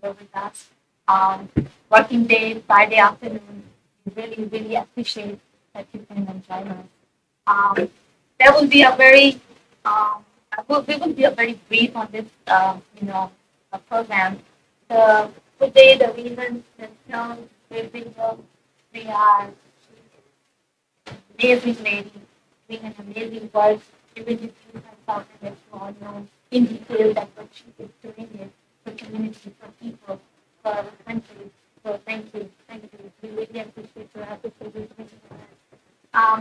here with us. Working day, Friday afternoon. We really, really appreciate that you can join us. Um, there will be a very, we will be a very brief on this, program. Today, the reason that Beverly Hill, we are amazing lady, doing an amazing work. She will introduce herself and let you all know in detail that what she is doing is for community, for people, for our country. So thank you, thank you. We really appreciate your appreciation.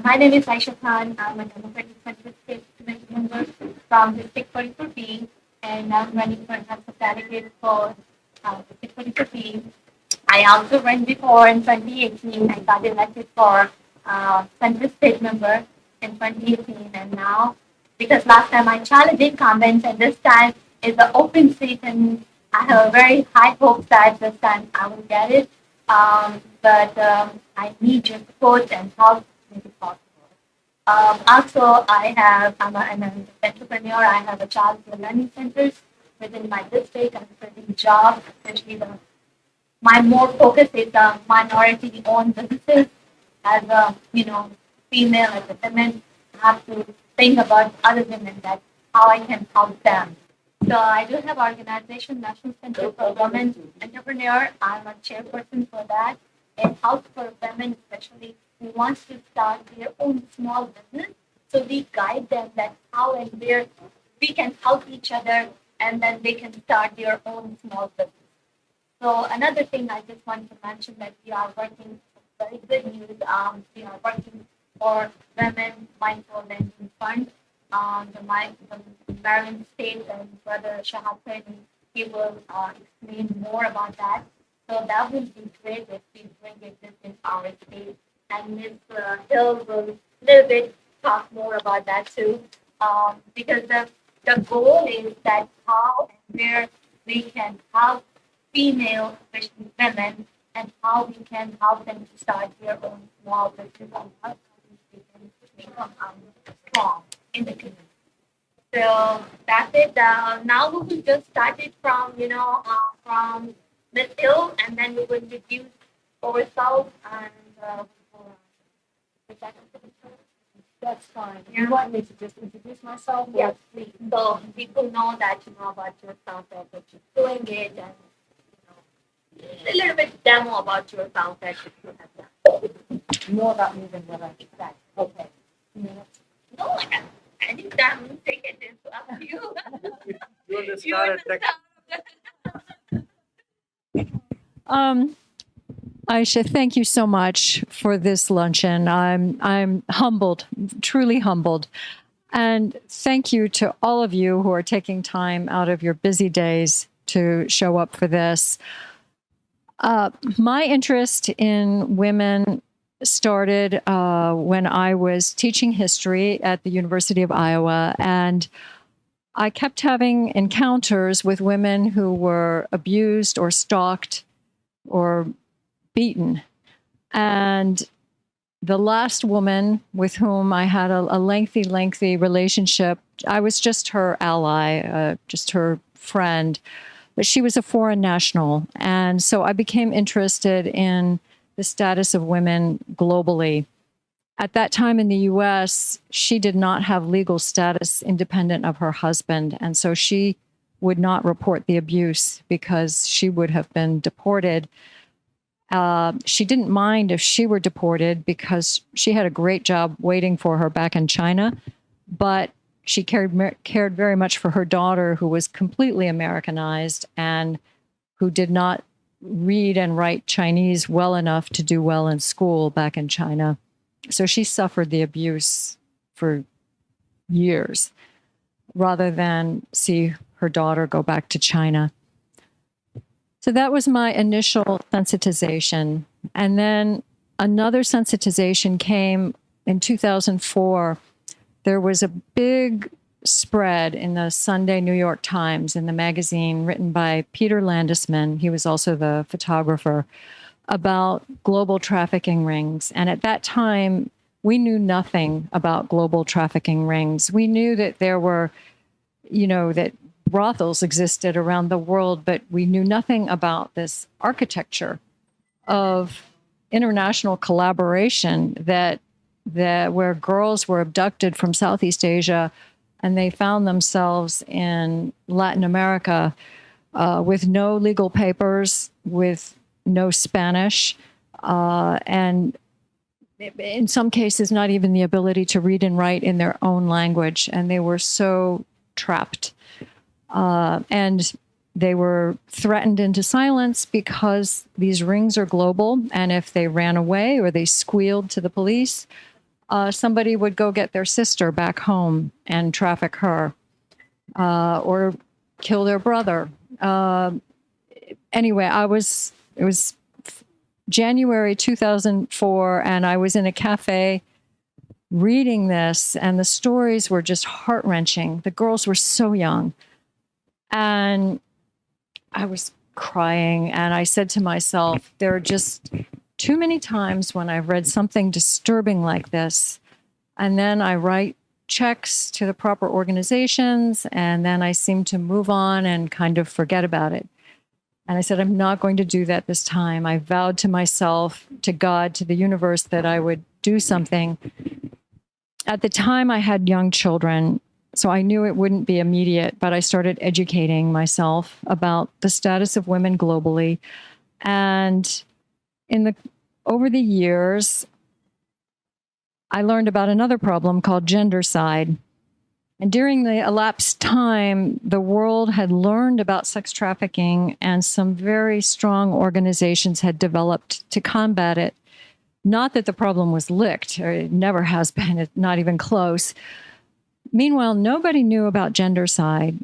My name is Aisha Khan. I'm a Democratic Central State Committee member from District 44B, and I'm running for House delegate for District 44B. I also ran before in 2018. I got elected for Central State member in 2018, and now because last time I challenged incumbents, and this time is the open seat, and I have a very high hopes that this time I will get it. But I need your support and help to make it possible. Also, I'm an entrepreneur. I have a child learning centers within my district. I'm creating jobs, especially my more focus is minority-owned businesses. As a female, as a woman, I have to think about other women that how I can help them. So I do have organization National Center for Women Entrepreneur. I'm a chairperson for that. It helps for women, especially who wants to start their own small business. So we guide them that how and where we can help each other, and then they can start their own small business. So another thing I just want to mention that we are working very good news. We are working for Women Mindful Lending Fund. The Maryland State and Brother Shahi, he will explain more about that. So that will be great if we bring it this in our state. And Ms. Hill will a little bit talk more about that too. Because the goal is that how and where we can help female, especially women, and how we can help them to start their own small business and how they can become strong in the community. So that's it. Now we will just start it from from Miss Hill, and then we will introduce ourselves and is that okay? That's fine. Yeah. You want me to just introduce myself? Yes, please. So people know that you know about yourself, that you're doing it, and a little bit demo about yourself that you have done. More about me than what I can say. Okay. No, I think that music it is up to you. You want to You start want at to tech? Aisha, thank you so much for this luncheon. I'm humbled, truly humbled. And thank you to all of you who are taking time out of your busy days to show up for this. My interest in women started when I was teaching history at the University of Iowa, and I kept having encounters with women who were abused or stalked or beaten. And the last woman with whom I had a lengthy relationship, I was just her ally, just her friend, but she was a foreign national. And so I became interested in the status of women globally. At that time in the US, she did not have legal status independent of her husband. And so she would not report the abuse because she would have been deported. She didn't mind if she were deported because she had a great job waiting for her back in China, but she cared very much for her daughter, who was completely Americanized and who did not read and write Chinese well enough to do well in school back in China. So she suffered the abuse for years rather than see her daughter go back to China. So that was my initial sensitization. And then another sensitization came in 2004. There was a big spread in the Sunday New York Times, in the magazine, written by Peter Landesman. He was also the photographer, about global trafficking rings. And at that time, we knew nothing about global trafficking rings. We knew that there were, that brothels existed around the world, but we knew nothing about this architecture of international collaboration that where girls were abducted from Southeast Asia and they found themselves in Latin America with no legal papers, with no Spanish, and in some cases, not even the ability to read and write in their own language. And they were so trapped. And they were threatened into silence because these rings are global. And if they ran away or they squealed to the police, somebody would go get their sister back home and traffic her or kill their brother. Anyway, it was January 2004, and I was in a cafe reading this, and the stories were just heart-wrenching. The girls were so young. And I was crying, and I said to myself, there are just too many times when I've read something disturbing like this, and then I write checks to the proper organizations, and then I seem to move on and kind of forget about it. And I said, I'm not going to do that this time. I vowed to myself, to God, to the universe, that I would do something. At the time, I had young children, so I knew it wouldn't be immediate, but I started educating myself about the status of women globally. And over the years, I learned about another problem called gendercide. And during the elapsed time, the world had learned about sex trafficking, and some very strong organizations had developed to combat it. Not that the problem was licked, or it never has been, it's not even close. Meanwhile, nobody knew about gendercide.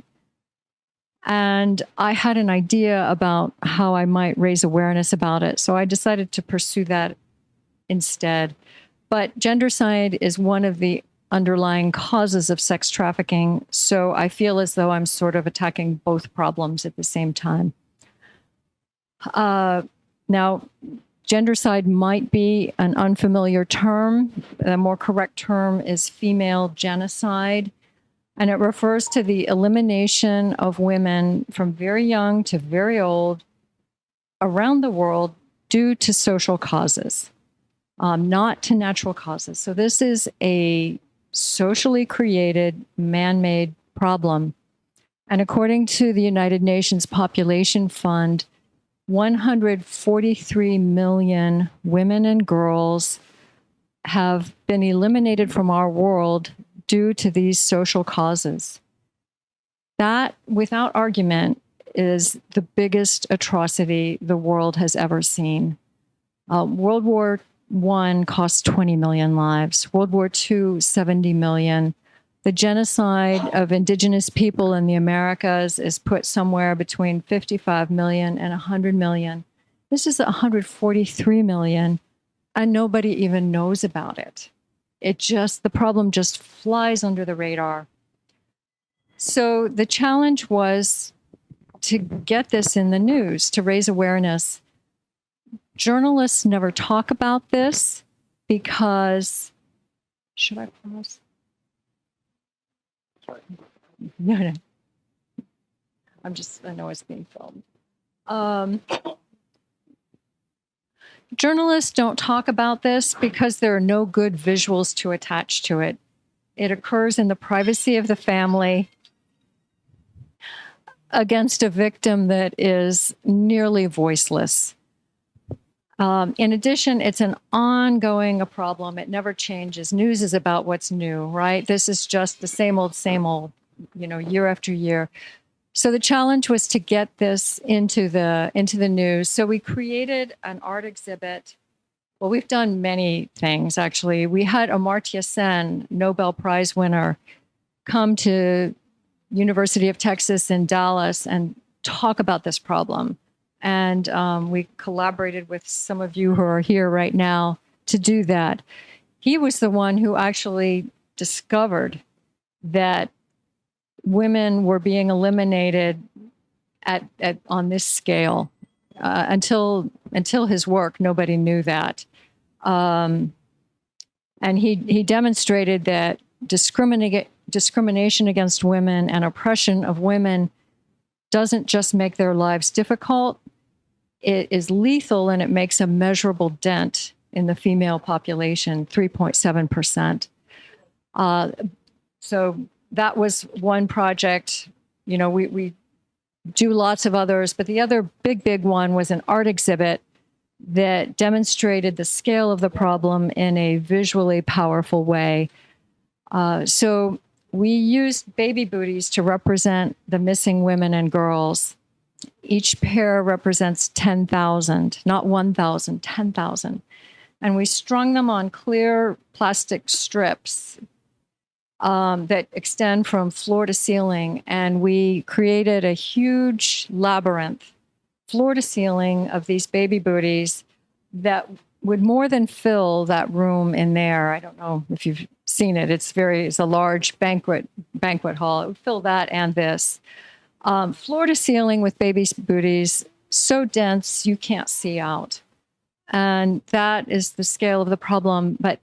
And I had an idea about how I might raise awareness about it. So I decided to pursue that instead. But gendercide is one of the underlying causes of sex trafficking. So I feel as though I'm sort of attacking both problems at the same time. Now, gendercide might be an unfamiliar term. The more correct term is female genocide. And it refers to the elimination of women from very young to very old around the world due to social causes, not to natural causes. So this is a socially created, man-made problem. And according to the United Nations Population Fund, 143 million women and girls have been eliminated from our world due to these social causes. That, without argument, is the biggest atrocity the world has ever seen. World War I cost 20 million lives. World War II, 70 million. The genocide of indigenous people in the Americas is put somewhere between 55 million and 100 million. This is 143 million, and nobody even knows about it. The problem just flies under the radar. So the challenge was to get this in the news, to raise awareness. Journalists never talk about this because, should I pause? No. I know it's being filmed. Journalists don't talk about this because there are no good visuals to attach to it. It occurs in the privacy of the family against a victim that is nearly voiceless. In addition, it's an ongoing problem. It never changes. News is about what's new, right? This is just the same old, year after year. So the challenge was to get this into the news. So we created an art exhibit. Well, we've done many things, actually. We had Amartya Sen, Nobel Prize winner, come to University of Texas in Dallas and talk about this problem. And we collaborated with some of you who are here right now to do that. He was the one who actually discovered that women were being eliminated on this scale. Until his work, nobody knew that. And he demonstrated that discrimination against women and oppression of women doesn't just make their lives difficult, it is lethal, and it makes a measurable dent in the female population, 3.7%. So that was one project. You know, we do lots of others, but the other big one was an art exhibit that demonstrated the scale of the problem in a visually powerful way. So we used baby booties to represent the missing women and girls. Each pair represents 10,000, not 1,000, 10,000. And we strung them on clear plastic strips that extend from floor to ceiling. And we created a huge labyrinth, floor to ceiling, of these baby booties that would more than fill that room in there. I don't know if you've seen it. It's a large banquet hall. It would fill that and this. Floor to ceiling with baby booties, so dense you can't see out. And that is the scale of the problem. But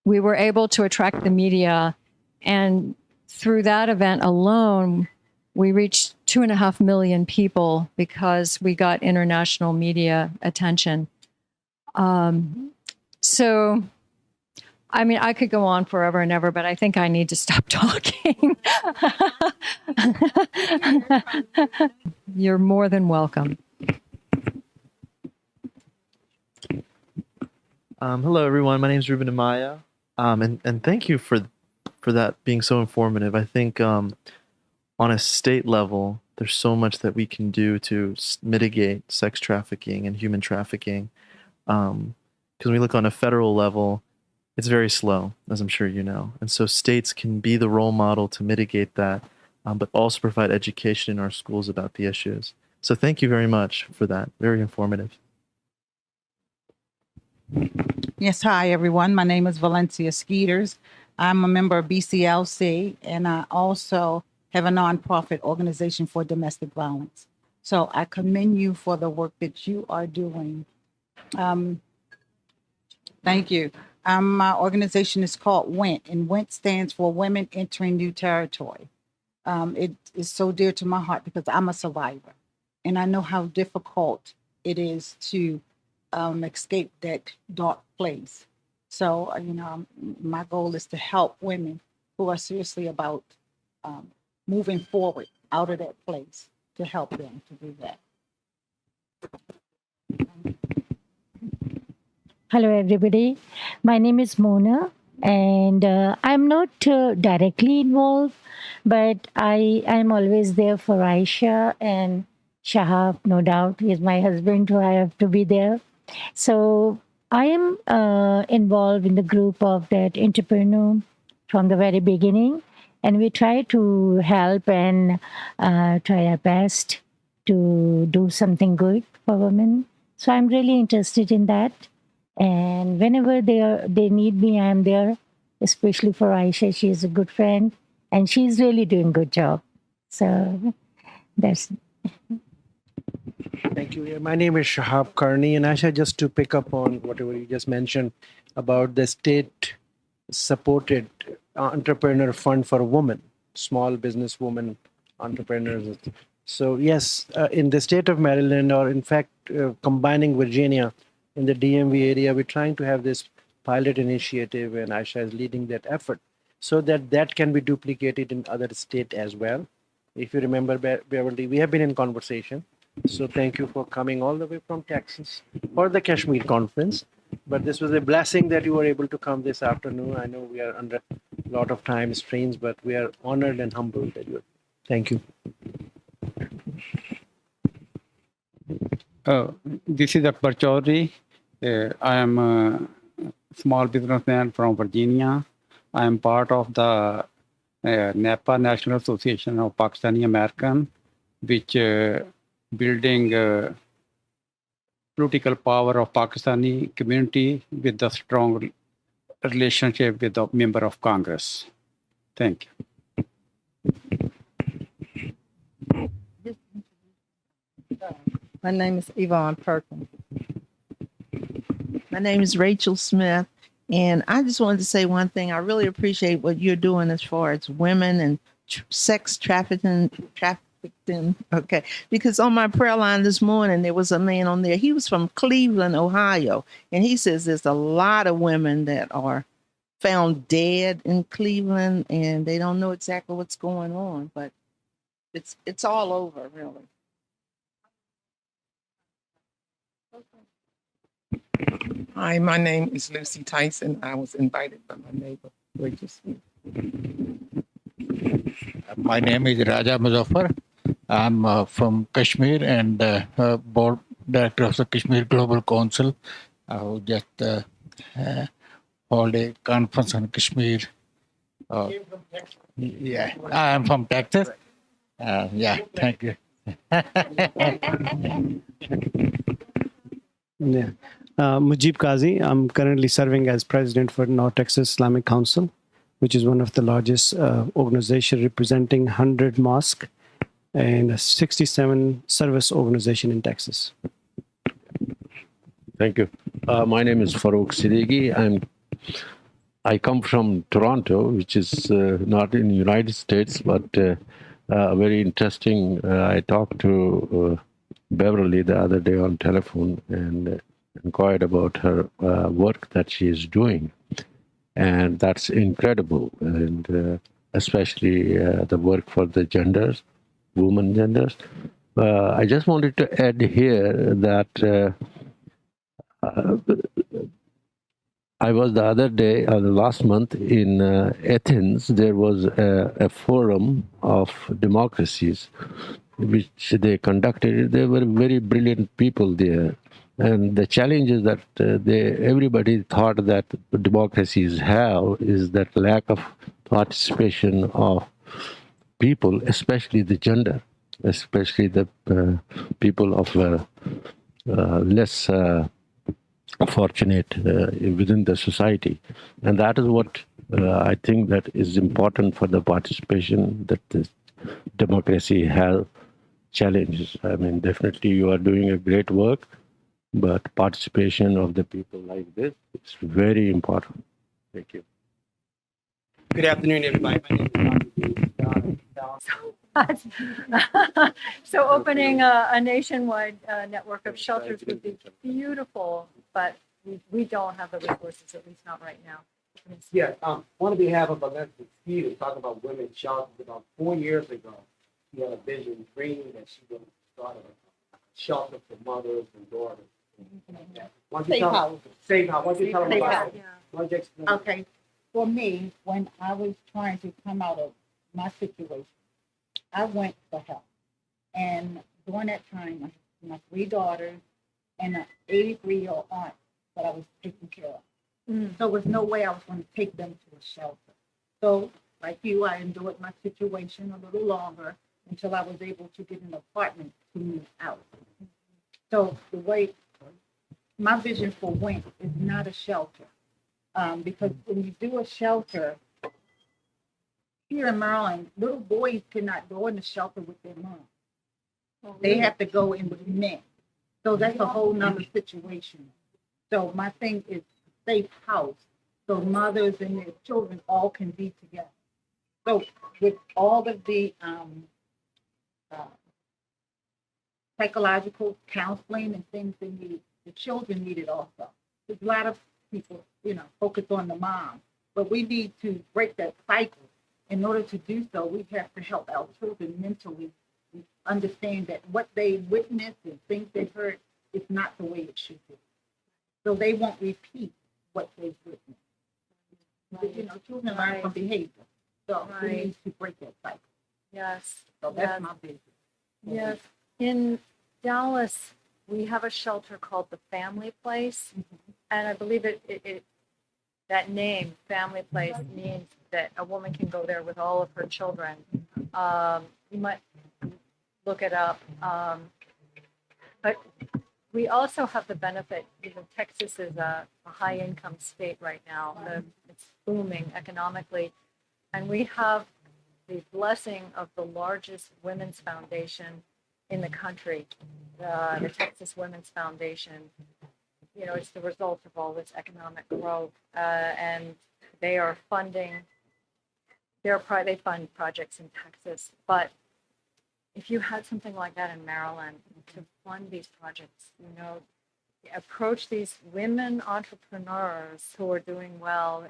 we were able to attract the media. And through that event alone, we reached 2.5 million people because we got international media attention. So, I mean, I could go on forever and ever, but I think I need to stop talking. You're more than welcome. Hello, everyone. My name is Ruben Amaya, and thank you for that being so informative. I think on a state level, there's so much that we can do to mitigate sex trafficking and human trafficking. Because when we look on a federal level, it's very slow, as I'm sure you know. And so states can be the role model to mitigate that, but also provide education in our schools about the issues. So thank you very much for that. Very informative. Yes, hi, everyone. My name is Valencia Skeeters. I'm a member of BCLC, and I also have a nonprofit organization for domestic violence. So I commend you for the work that you are doing. Thank you. My organization is called WENT, and WENT stands for Women Entering New Territory. It is so dear to my heart because I'm a survivor, and I know how difficult it is to escape that dark place. So, my goal is to help women who are seriously about moving forward out of that place, to help them to do that. Hello, everybody. My name is Mona, and I'm not directly involved, but I'm always there for Aisha and Shahab, no doubt. He's my husband, who I have to be there. So I am involved in the group of that entrepreneur from the very beginning, and we try to help and try our best to do something good for women. So I'm really interested in that. And whenever they need me, I'm there, especially for Aisha. She is a good friend, and she's really doing a good job. So that's... Thank you. My name is Shahab Karni, and Aisha, just to pick up on whatever you just mentioned about the state-supported entrepreneur fund for women, small business women entrepreneurs. So yes, in the state of Maryland, or in fact, combining Virginia, in the DMV area, we're trying to have this pilot initiative, and Aisha is leading that effort so that can be duplicated in other states as well. If you remember, Beverly, we have been in conversation. So thank you for coming all the way from Texas for the Kashmir conference. But this was a blessing that you were able to come this afternoon. I know we are under a lot of time strains, but we are honored and humbled that you're. Thank you. This is Akbar Chaudhry. I am a small businessman from Virginia. I am part of the NAPA, National Association of Pakistani American, which building political power of Pakistani community with a strong relationship with the member of Congress. Thank you. My name is Yvonne Perkins. My name is Rachel Smith, and I just wanted to say one thing. I really appreciate what you're doing as far as women and sex trafficking interjecting, okay? Because on my prayer line this morning, there was a man on there. He was from Cleveland, Ohio, and he says there's a lot of women that are found dead in Cleveland, and they don't know exactly what's going on, but it's all over, really. Hi, my name is Lucy Tyson. I was invited by my neighbor, Rachel. My name is Raja Muzaffar. I'm from Kashmir and board director of the Kashmir Global Council. I will just hold a conference on Kashmir. Yeah, I'm from Texas. Yeah, thank you. Yeah. Mujib Qazi, I'm currently serving as president for North Texas Islamic Council, which is one of the largest organization representing 100 mosques and a 67 service organization in Texas. Thank you. My name is Farouk Siddiqui. I come from Toronto, which is not in the United States, but very interesting. I talked to Beverly the other day on telephone and inquired about her work that she is doing. And that's incredible. And especially the work for the genders, women genders. I just wanted to add here that I was the other day, the last month in Athens. There was a forum of democracies which they conducted. There were very brilliant people there. And the challenge is that everybody thought that democracies have is that lack of participation of people, especially the gender, especially the people of less fortunate within the society. And that is what I think that is important for the participation, that the democracy has challenges. I mean, definitely you are doing a great work, but participation of the people like this is very important. Thank you. Good afternoon, everybody. My name is So opening a nationwide network of shelters would be beautiful, but we don't have the resources, at least not right now. Yeah, on behalf of Alexis Steve, talking about women's shelters, about 4 years ago, she had a vision dream that she would start a shelter for mothers and daughters. Why don't you Safe tell house. Safe house. Why don't you tell them Safe about house. it? Why don't you explain? Okay, for me, when I was trying to come out of my situation, I went for help. And during that time, I had my 3 daughters and an 83-year-old aunt that I was taking care of. So there was no way I was going to take them to a shelter. So, like you, I endured my situation a little longer until I was able to get an apartment to move out. So the way my vision for Wink is not a shelter, because when you do a shelter here in Maryland, little boys cannot go in the shelter with their mom. They have to go in with men. So that's a whole nother situation. So my thing is safe house, so mothers and their children all can be together. So with all of the psychological counseling and things they need, the children need it also. There's a lot of people, focus on the mom, but we need to break that cycle. In order to do so, we have to help our children mentally understand that what they witnessed and things they heard is not the way it should be. So they won't repeat what they've witnessed. Because, children learn from behavior. So we need to break that cycle. Yes. So that's my business. Yes. In Dallas, we have a shelter called the Family Place. And I believe that name, Family Place, means that a woman can go there with all of her children. You might look it up. But we also have the benefit, Texas is a high income state right now. It's booming economically. And we have the blessing of the largest women's foundation in the country, the Texas Women's Foundation. It's the result of all this economic growth. And they are funding, they fund projects in Texas. But, if you had something like that in Maryland to fund these projects, approach these women entrepreneurs who are doing well.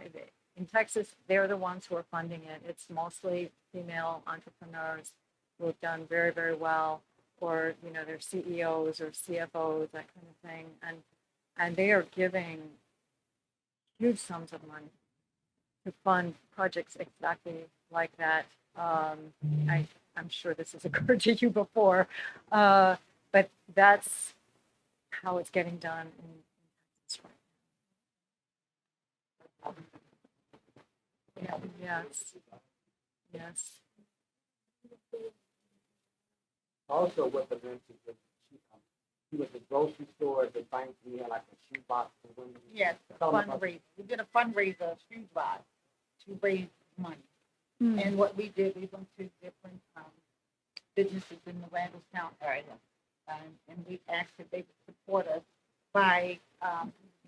In Texas, they're the ones who are funding it. It's mostly female entrepreneurs who have done very, very well, or they're CEOs or CFOs, that kind of thing, and they are giving huge sums of money to fund projects exactly like that. I'm sure this has occurred to you before, but that's how it's getting done in Texas right now. Yeah, yes. Also, with the mention of she was at grocery store, at the bank, we had like a shoe box for women. Yes, fundraiser. We did a fundraiser, shoe buy, to raise money. And what we did, we went to different businesses in the Randallstown area, and we asked if they would support us by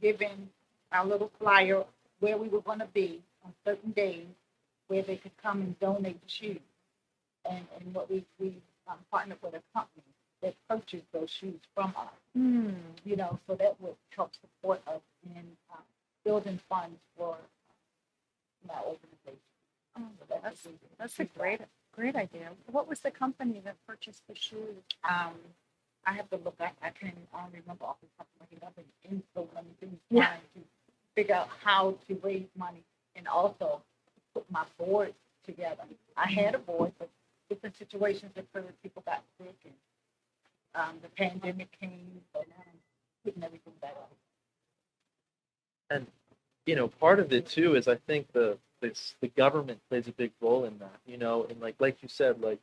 giving our little flyer where we were going to be on certain days, where they could come and donate shoes. And what we partnered with a company that purchased those shoes from us. So that would help support us in building funds for my organization. So that's a great idea. What was the company that purchased the shoes? I have to look. I can remember off the top of my head. I've been in so many things trying to figure out how to raise money and also put my board together. I had a board, but different situations occurred. People got sick, and the pandemic came, so now I'm putting everything back on. And part of it too is I think the government plays a big role in that. And like you said, like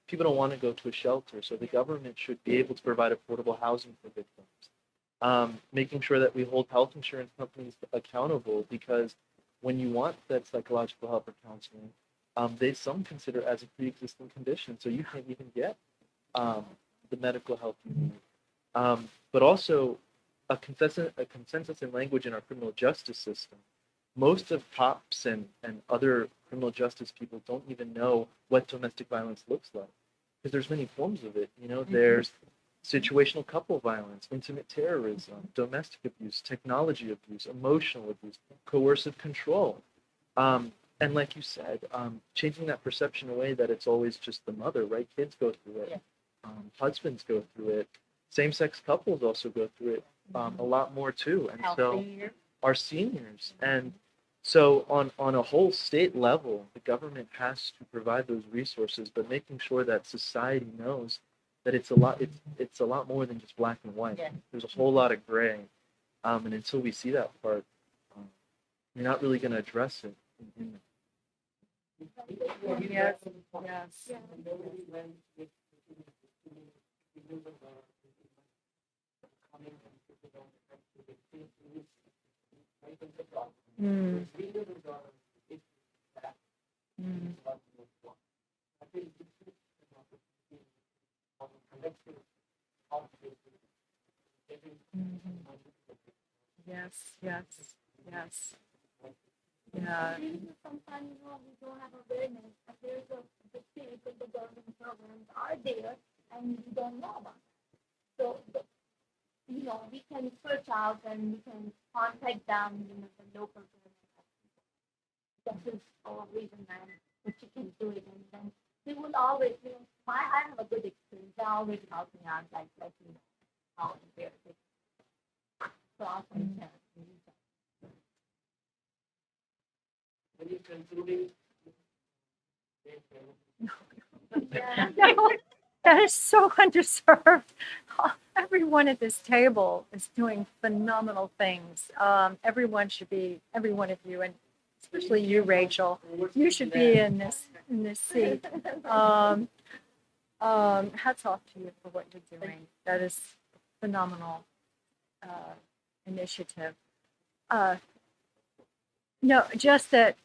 people don't want to go to a shelter, so the government should be able to provide affordable housing for victims. Making sure that we hold health insurance companies accountable, because when you want that psychological help or counseling, some consider it as a pre-existing condition, so you can't even get the medical help you need. But also a consensus in language in our criminal justice system. Most of cops and other criminal justice people don't even know what domestic violence looks like, because there's many forms of it. There's situational couple violence, intimate terrorism, domestic abuse, technology abuse, emotional abuse, coercive control. And like you said, changing that perception away that it's always just the mother, right? Kids go through it. Husbands go through it. Same-sex couples also go through it a lot more too. And our seniors. And so on a whole state level, the government has to provide those resources, but making sure that society knows that it's a lot more than just black and white. There's a whole lot of gray. And until we see that part, you're not really going to address it. Yes. Yes. Yeah. Sometimes we don't have awareness that there's the state and the government programs are there and we don't know about it. So we can search out and we can contact them, the local government. This is our reason and what you can do it, and then they will always, I have a good experience. They always help me out, like how and where it is. So I'll No, that is so underserved. Everyone at this table is doing phenomenal things. Every one of you, and especially you, Rachel, you should be in this seat. Hats off to you for what you're doing. That is a phenomenal initiative. No, just that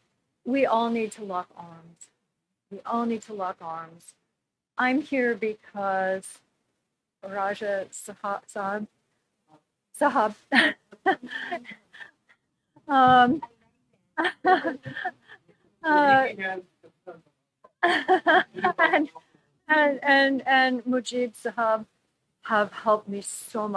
we all need to lock arms. We all need to lock arms. I'm here because Raja Sahab And Mujib Sahab have helped me so much.